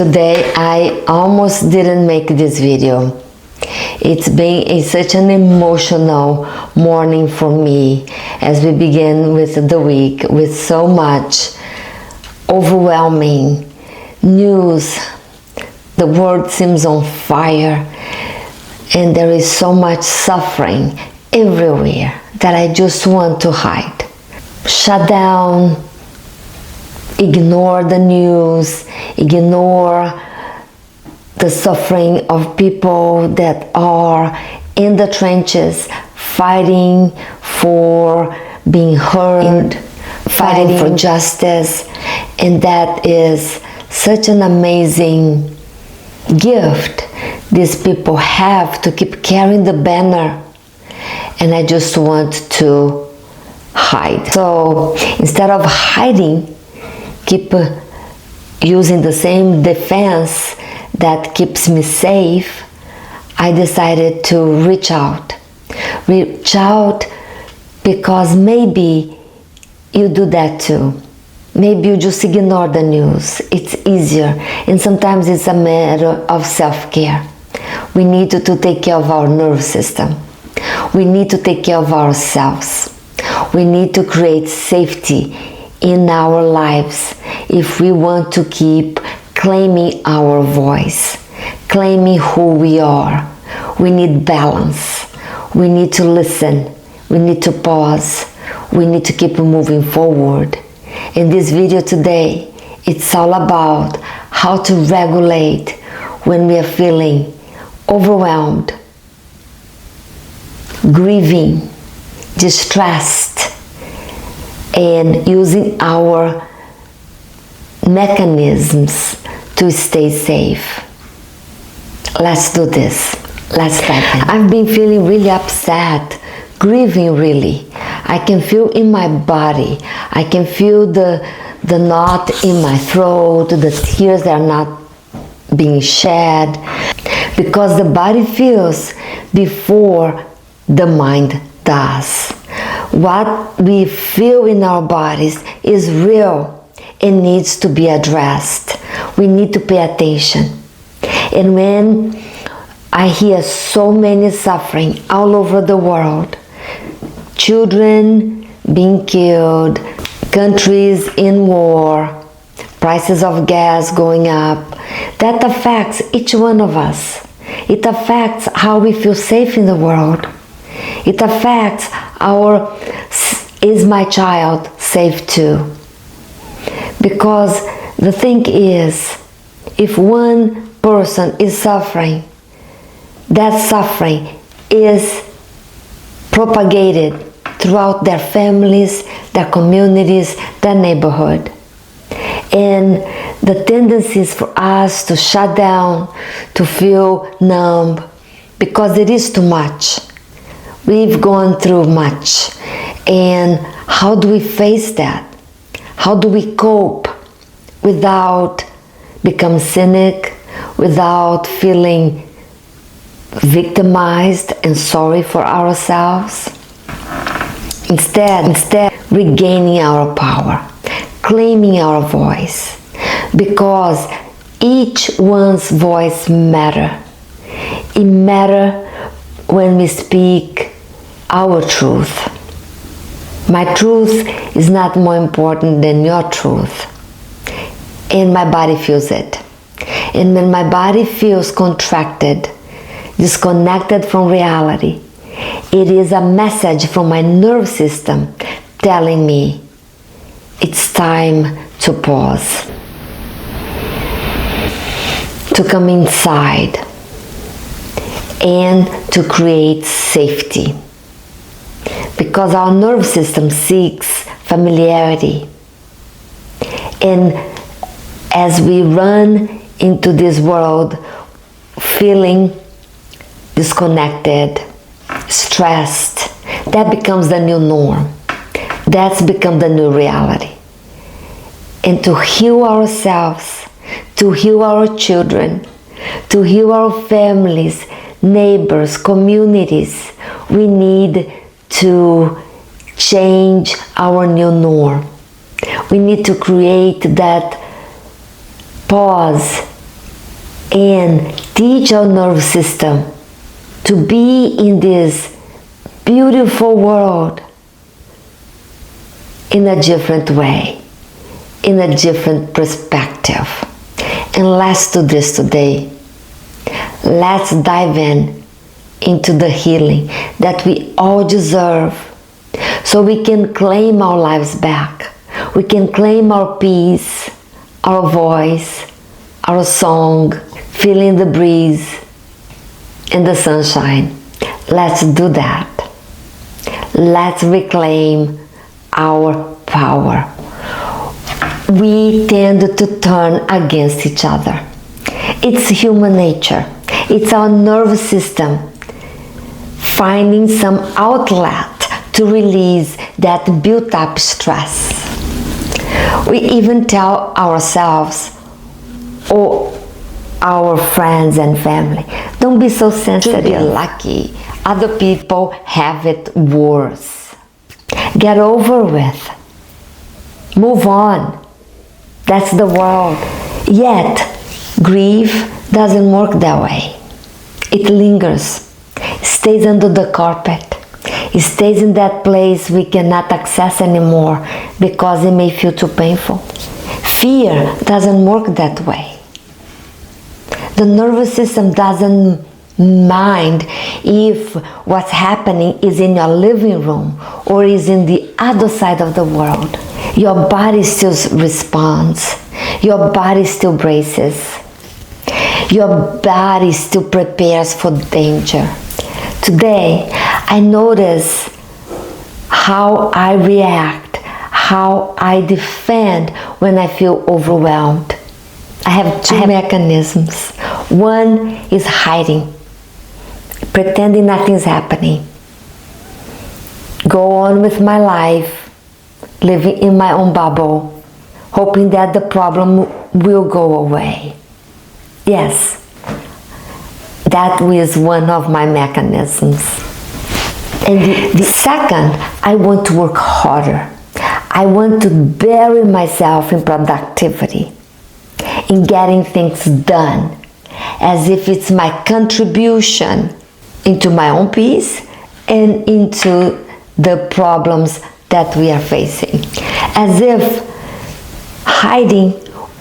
Today I almost didn't make this video. It's been such an emotional morning for me as we begin with the week with so much overwhelming news. The world seems on fire and there is so much suffering everywhere that I just want to hide. Shut down, ignore the news, ignore the suffering of people that are in the trenches fighting for being heard, fighting for justice, and that is such an amazing gift these people have to keep carrying the banner, and I just want to hide. So instead of hiding, keep using the same defense that keeps me safe, I decided to reach out. Reach out because maybe you do that too. Maybe you just ignore the news. It's easier, and sometimes it's a matter of self-care. We need to take care of our nervous system. We need to take care of ourselves. We need to create safety in our lives if we want to keep claiming our voice, claiming who we are. We need balance. We need to listen. We need to pause. We need to keep moving forward. In this video today, it's all about how to regulate when we are feeling overwhelmed, grieving, distressed, and using our mechanisms to stay safe. Let's do this. Let's dive in. I've been feeling really upset, grieving really. I can feel in my body. I can feel the knot in my throat, the tears that are not being shed, because the body feels before the mind does. What we feel in our bodies is real and needs to be addressed. We need to pay attention. And when I hear so many suffering all over the world, children being killed, countries in war, prices of gas going up, that affects each one of us. It affects how we feel safe in the world. It affects our, is my child safe too? Because the thing is, if one person is suffering, that suffering is propagated throughout their families, their communities, their neighborhood. And the tendency is for us to shut down, to feel numb, because it is too much. We've gone through much. And how do we face that? How do we cope without becoming cynic, without feeling victimized and sorry for ourselves? Instead, regaining our power, claiming our voice, because each one's voice matters. It matters when we speak our truth. My truth is not more important than your truth. And my body feels it. And when my body feels contracted, disconnected from reality, it is a message from my nervous system telling me it's time to pause, to come inside, and to create safety. Because our nervous system seeks familiarity. And as we run into this world feeling disconnected, stressed, that becomes the new norm. That's become the new reality. And to heal ourselves, to heal our children, to heal our families, neighbors, communities, we need to change our new norm. We need to create that pause and teach our nervous system to be in this beautiful world in a different way, in a different perspective. And let's do this today. Let's dive into the healing that we all deserve, so we can claim our lives back. We can claim our peace, our voice, our song, feeling the breeze and the sunshine. Let's do that. Let's reclaim our power. We tend to turn against each other. It's human nature. It's our nervous system finding some outlet to release that built up stress. We even tell ourselves or our friends and family, don't be so sensitive. Be lucky. Other people have it worse. Get over with. Move on. That's the world. Yet, grief doesn't work that way. It lingers. It stays under the carpet. It stays in that place we cannot access anymore because it may feel too painful. Fear doesn't work that way. The nervous system doesn't mind if what's happening is in your living room or is in the other side of the world. Your body still responds. Your body still braces. Your body still prepares for danger. Today, I notice how I react, how I defend when I feel overwhelmed. I have two mechanisms. One is hiding, pretending nothing's happening. Go on with my life, living in my own bubble, hoping that the problem will go away. Yes, that was one of my mechanisms. And the second, I want to work harder. I want to bury myself in productivity, in getting things done, as if it's my contribution into my own peace and into the problems that we are facing. As if hiding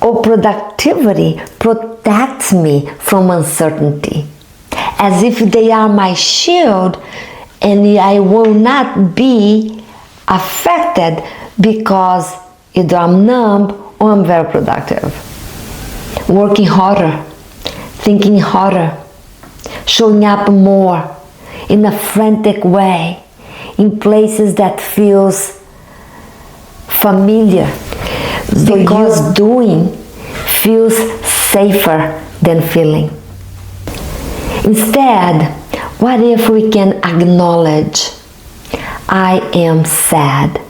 or productivity protects me from uncertainty. As if they are my shield and I will not be affected because either I'm numb or I'm very productive. Working harder, thinking harder, showing up more in a frantic way, in places that feels familiar, because doing feels safer than feeling. Instead, what if we can acknowledge, I am sad.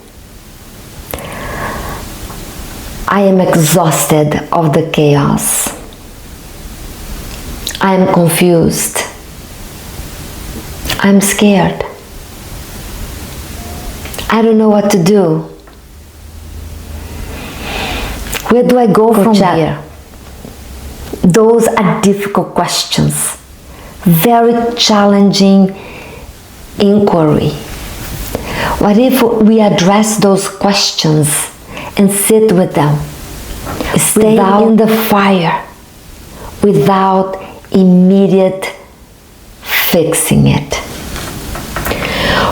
I am exhausted of the chaos. I am confused. I'm scared. I don't know what to do. Where do I go from here? Those are difficult questions. Very challenging inquiry. What if we address those questions and sit with them? Stay in the fire without immediate fixing it.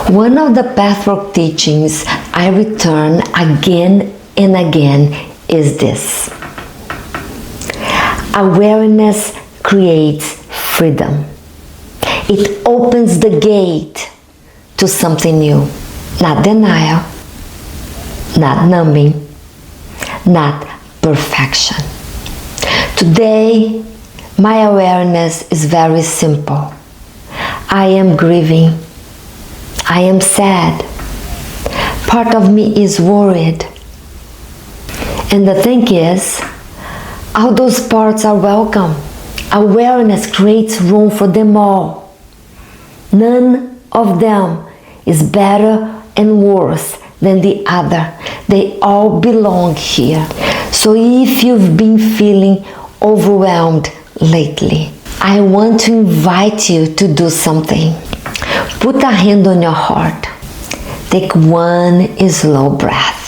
One of the pathwork teachings I return again and again is this. Awareness creates freedom. It opens the gate to something new. Not denial, not numbing, not perfection. Today, my awareness is very simple. I am grieving. I am sad. Part of me is worried. And the thing is, all those parts are welcome. Awareness creates room for them all. None of them is better and worse than the other. They all belong here. So if you've been feeling overwhelmed lately? I want to invite you to do something. Put a hand on your heart. Take one slow breath.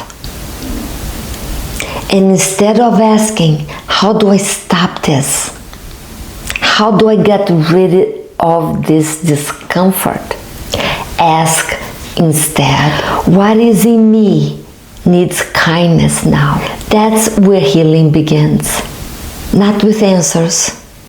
And instead of asking, how do I stop this? How do I get rid of this discomfort? Ask instead, what is in me needs kindness now? That's where healing begins. Not with answers,